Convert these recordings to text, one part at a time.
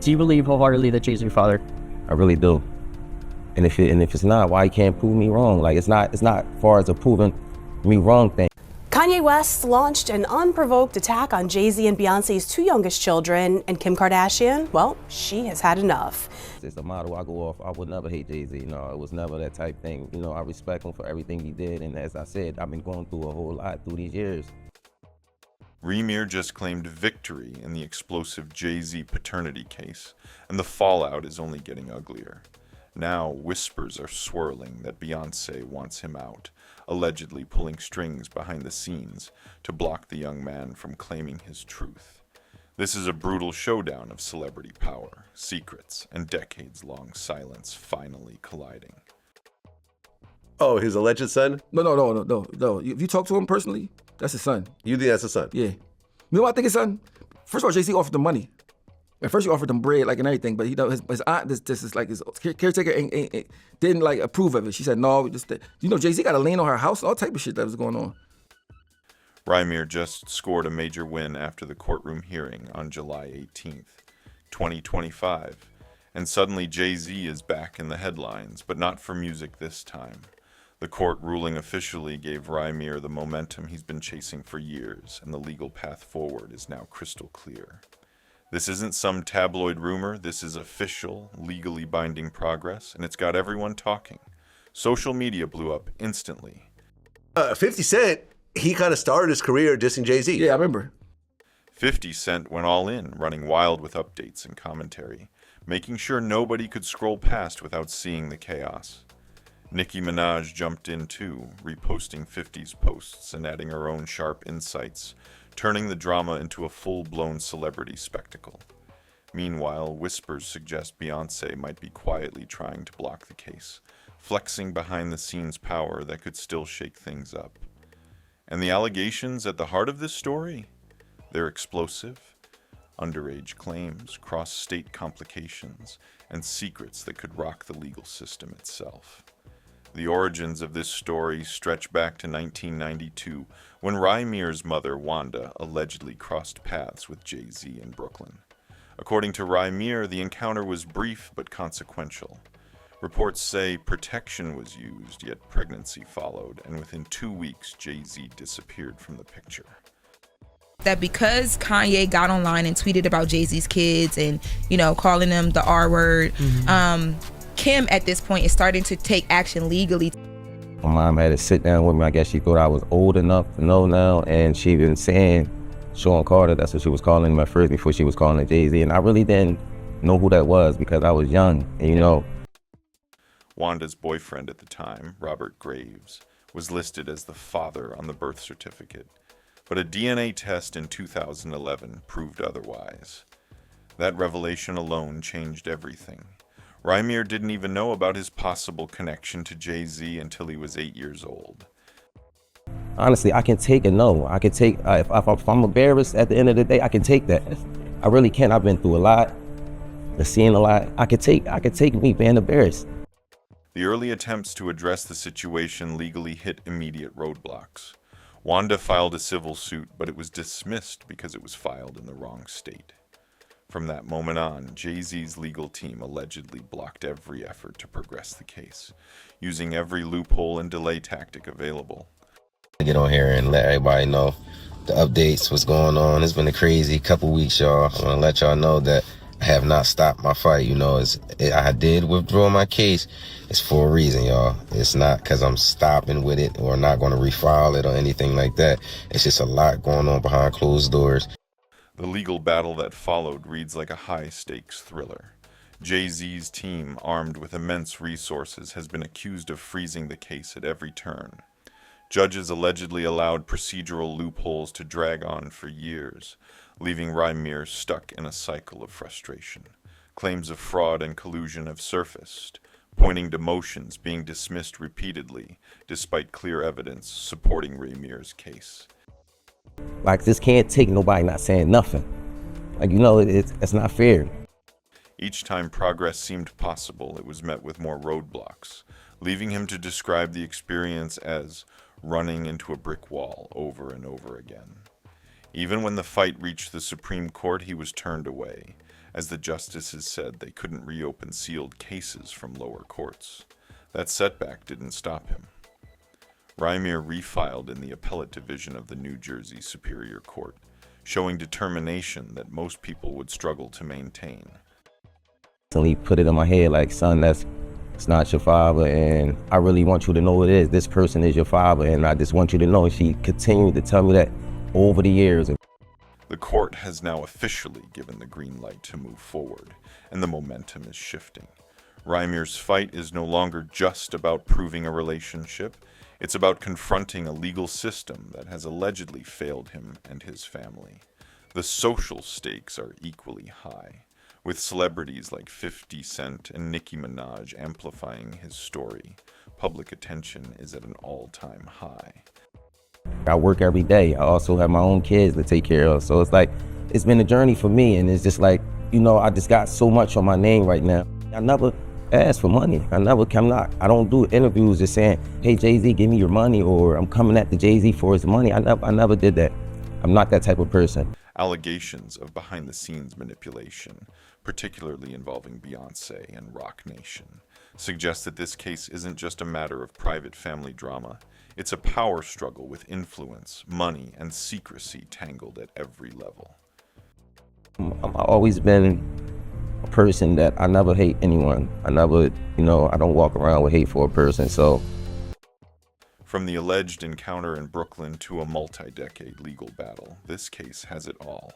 Do you believe wholeheartedly that she's your father? I really do. And if it's not, why you can't prove me wrong? Like, it's not far as a proving me wrong thing. Kanye West launched an unprovoked attack on Jay-Z and Beyonce's two youngest children, and Kim Kardashian, well, she has had enough. It's a model I go off. I would never hate Jay-Z. No, it was never that type thing. You know, I respect him for everything he did. And as I said, I've been going through a whole lot through these years. Rymir just claimed victory in the explosive Jay-Z paternity case, and the fallout is only getting uglier. Now, whispers are swirling that Beyoncé wants him out, allegedly pulling strings behind the scenes to block the young man from claiming his truth. This is a brutal showdown of celebrity power, secrets, and decades-long silence finally colliding. Oh, his alleged son? No. If you talk to him personally, that's his son. You think that's his son? Yeah. You know what I think his son? First of all, Jay-Z offered him money. At first he offered him bread, like, and everything, but his aunt, this is like his caretaker didn't like approve of it. She said, no, Jay-Z got a lien on her house, all type of shit that was going on. Rymir just scored a major win after the courtroom hearing on July 18th, 2025, and suddenly Jay-Z is back in the headlines, but not for music this time. The court ruling officially gave Rymir the momentum he's been chasing for years, and the legal path forward is now crystal clear. This isn't some tabloid rumor, this is official, legally binding progress, and it's got everyone talking. Social media blew up instantly. 50 Cent, he kind of started his career dissing Jay-Z. Yeah, I remember. 50 Cent went all in, running wild with updates and commentary, making sure nobody could scroll past without seeing the chaos. Nicki Minaj jumped in too, reposting 50's posts and adding her own sharp insights, turning the drama into a full-blown celebrity spectacle. Meanwhile, whispers suggest Beyoncé might be quietly trying to block the case, flexing behind-the-scenes power that could still shake things up. And the allegations at the heart of this story? They're explosive. Underage claims, cross-state complications, and secrets that could rock the legal system itself. The origins of this story stretch back to 1992, when Rymir's mother, Wanda, allegedly crossed paths with Jay-Z in Brooklyn. According to Rymir, the encounter was brief but consequential. Reports say protection was used, yet pregnancy followed, and within 2 weeks, Jay-Z disappeared from the picture. That because Kanye got online and tweeted about Jay-Z's kids and, calling them the R word, Kim at this point is starting to take action legally. My mom had to sit down with me. I guess she thought I was old enough to know now, and she been saying Sean Carter, that's what she was calling him at first before she was calling it Jay-Z, and I really didn't know who that was because I was young, and Wanda's boyfriend at the time, Robert Graves, was listed as the father on the birth certificate, but a DNA test in 2011 proved otherwise. That revelation alone changed everything. Rymir didn't even know about his possible connection to Jay-Z until he was 8 years old. Honestly, I can take a no. I can take, if I'm embarrassed at the end of the day, I can take that. I really can. I've been through a lot, I've seen a lot. I could take me being embarrassed. The early attempts to address the situation legally hit immediate roadblocks. Wanda filed a civil suit, but it was dismissed because it was filed in the wrong state. From that moment on, Jay-Z's legal team allegedly blocked every effort to progress the case, using every loophole and delay tactic available. Get on here and let everybody know the updates, what's going on. It's been a crazy couple weeks, y'all. I want to let y'all know that I have not stopped my fight. I did withdraw my case. It's for a reason, y'all. It's not because I'm stopping with it or not going to refile it or anything like that. It's just a lot going on behind closed doors. The legal battle that followed reads like a high-stakes thriller. Jay-Z's team, armed with immense resources, has been accused of freezing the case at every turn. Judges allegedly allowed procedural loopholes to drag on for years, leaving Rymir stuck in a cycle of frustration. Claims of fraud and collusion have surfaced, pointing to motions being dismissed repeatedly, despite clear evidence supporting Rymir's case. Like, this can't take nobody not saying nothing. It's not fair. Each time progress seemed possible, it was met with more roadblocks, leaving him to describe the experience as running into a brick wall over and over again. Even when the fight reached the Supreme Court, he was turned away, as the justices said they couldn't reopen sealed cases from lower courts. That setback didn't stop him. Rymir refiled in the appellate division of the New Jersey Superior Court, showing determination that most people would struggle to maintain. So he put it in my head like, son, it's not your father, and I really want you to know it is. This person is your father, and I just want you to know. And she continued to tell me that over the years. The court has now officially given the green light to move forward, and the momentum is shifting. Rymir's fight is no longer just about proving a relationship. It's about confronting a legal system that has allegedly failed him and his family. The social stakes are equally high, with celebrities like 50 Cent and Nicki Minaj amplifying his story. Public attention is at an all-time high. I work every day. I also have my own kids to take care of. So it's like, it's been a journey for me. And it's just like, I just got so much on my name right now. I never ask for money. I don't do interviews just saying, hey, Jay-Z, give me your money, or I'm coming at the Jay-Z for his money. I never did that. I'm not that type of person. Allegations of behind-the-scenes manipulation, particularly involving Beyoncé and Roc Nation, suggest that this case isn't just a matter of private family drama. It's a power struggle with influence, money, and secrecy tangled at every level. I've always been a person that I never hate anyone. I never, I don't walk around with hate for a person, so. From the alleged encounter in Brooklyn to a multi-decade legal battle, this case has it all.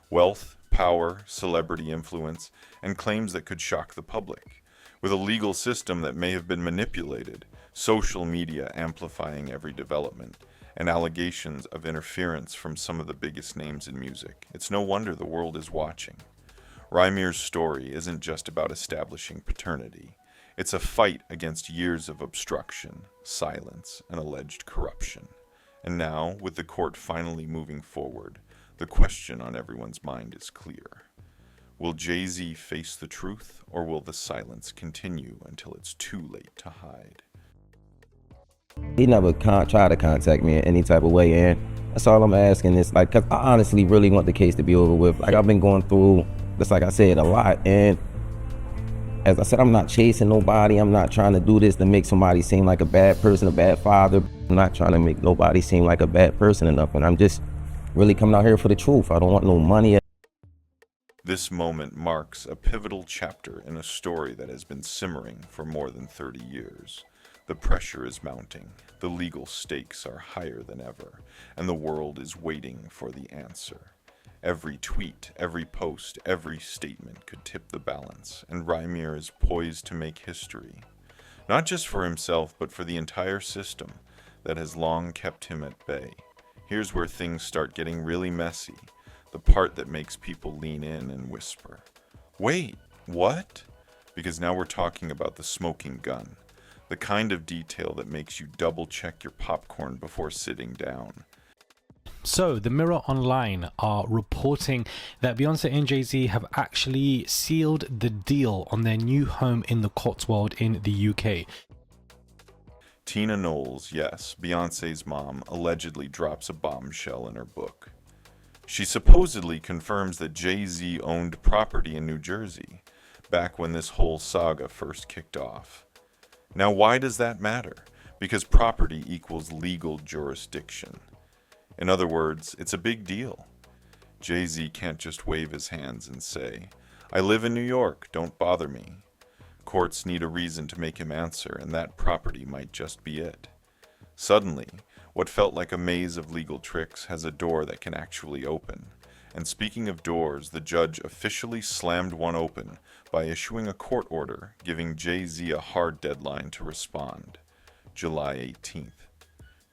Wealth, power, celebrity influence, and claims that could shock the public. With a legal system that may have been manipulated, social media amplifying every development, and allegations of interference from some of the biggest names in music, it's no wonder the world is watching. Rymir's story isn't just about establishing paternity. It's a fight against years of obstruction, silence, and alleged corruption. And now, with the court finally moving forward, the question on everyone's mind is clear. Will Jay-Z face the truth, or will the silence continue until it's too late to hide? He never tried to contact me in any type of way, and that's all I'm asking is, like, because I honestly really want the case to be over with. Like, I've been going through, just like I said, a lot, and as I said, I'm not chasing nobody. I'm not trying to do this to make somebody seem like a bad person, a bad father. I'm not trying to make nobody seem like a bad person or nothing. I'm just really coming out here for the truth. I don't want no money. This moment marks a pivotal chapter in a story that has been simmering for more than 30 years. The pressure is mounting, the legal stakes are higher than ever, and the world is waiting for the answer. Every tweet, every post, every statement could tip the balance, and Rymir is poised to make history. Not just for himself, but for the entire system that has long kept him at bay. Here's where things start getting really messy, the part that makes people lean in and whisper, "Wait, what?" Because now we're talking about the smoking gun, the kind of detail that makes you double-check your popcorn before sitting down. So, the Mirror Online are reporting that Beyoncé and Jay-Z have actually sealed the deal on their new home in the Cotswold in the UK. Tina Knowles, yes, Beyoncé's mom, allegedly drops a bombshell in her book. She supposedly confirms that Jay-Z owned property in New Jersey, back when this whole saga first kicked off. Now, why does that matter? Because property equals legal jurisdiction. In other words, it's a big deal. Jay-Z can't just wave his hands and say, "I live in New York, don't bother me." Courts need a reason to make him answer, and that property might just be it. Suddenly, what felt like a maze of legal tricks has a door that can actually open. And speaking of doors, the judge officially slammed one open by issuing a court order giving Jay-Z a hard deadline to respond. July 18th,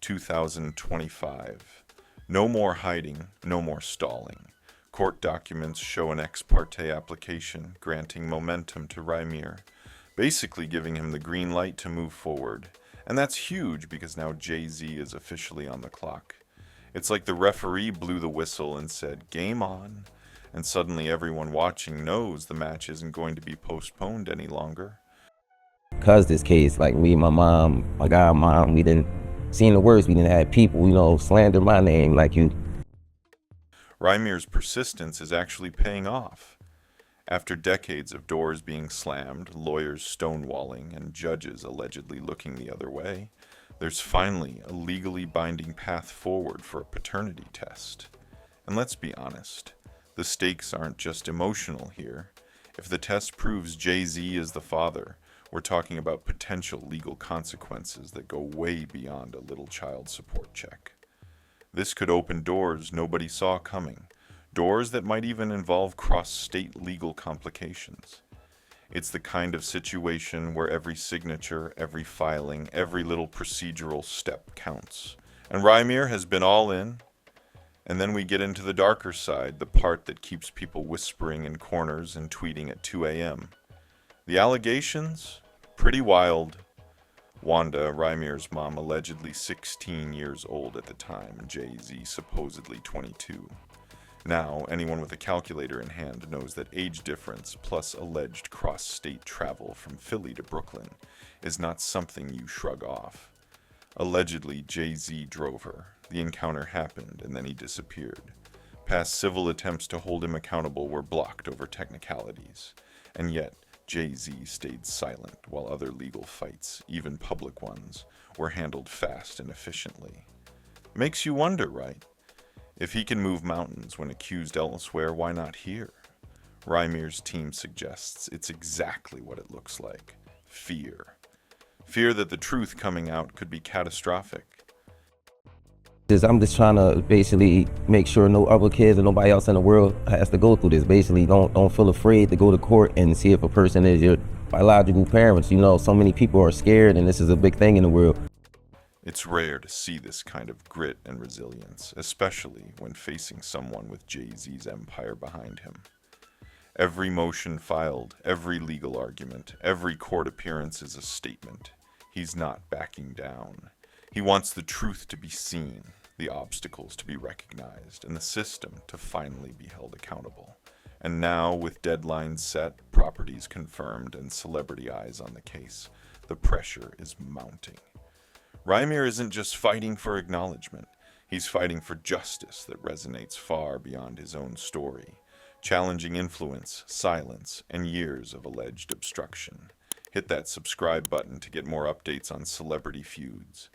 2025. No more hiding, no more stalling. Court documents show an ex parte application granting momentum to Rymir, basically giving him the green light to move forward. And that's huge because now Jay-Z is officially on the clock. It's like the referee blew the whistle and said, "Game on." And suddenly everyone watching knows the match isn't going to be postponed any longer. Because this case, like me, my mom, my godmom, we didn't seen the worst. We didn't have people, slander my name like you. Rymir's persistence is actually paying off. After decades of doors being slammed, lawyers stonewalling, and judges allegedly looking the other way, there's finally a legally binding path forward for a paternity test. And let's be honest, the stakes aren't just emotional here. If the test proves Jay-Z is the father, we're talking about potential legal consequences that go way beyond a little child support check. This could open doors nobody saw coming, doors that might even involve cross-state legal complications. It's the kind of situation where every signature, every filing, every little procedural step counts. And Rymir has been all in. And then we get into the darker side, the part that keeps people whispering in corners and tweeting at 2 a.m. The allegations? Pretty wild. Wanda, Rymir's mom, allegedly 16 years old at the time, Jay-Z supposedly 22. Now, anyone with a calculator in hand knows that age difference plus alleged cross-state travel from Philly to Brooklyn is not something you shrug off. Allegedly, Jay-Z drove her. The encounter happened, and then he disappeared. Past civil attempts to hold him accountable were blocked over technicalities. And yet, Jay-Z stayed silent while other legal fights, even public ones, were handled fast and efficiently. Makes you wonder, right? If he can move mountains when accused elsewhere, why not here? Rymir's team suggests it's exactly what it looks like. Fear. Fear that the truth coming out could be catastrophic. I'm just trying to basically make sure no other kids or nobody else in the world has to go through this. Basically, don't feel afraid to go to court and see if a person is your biological parents. You know, so many people are scared, and this is a big thing in the world. It's rare to see this kind of grit and resilience, especially when facing someone with Jay-Z's empire behind him. Every motion filed, every legal argument, every court appearance is a statement. He's not backing down. He wants the truth to be seen, the obstacles to be recognized, and the system to finally be held accountable. And now, with deadlines set, properties confirmed, and celebrity eyes on the case, the pressure is mounting. Rymir isn't just fighting for acknowledgement. He's fighting for justice that resonates far beyond his own story, challenging influence, silence, and years of alleged obstruction. Hit that subscribe button to get more updates on celebrity feuds.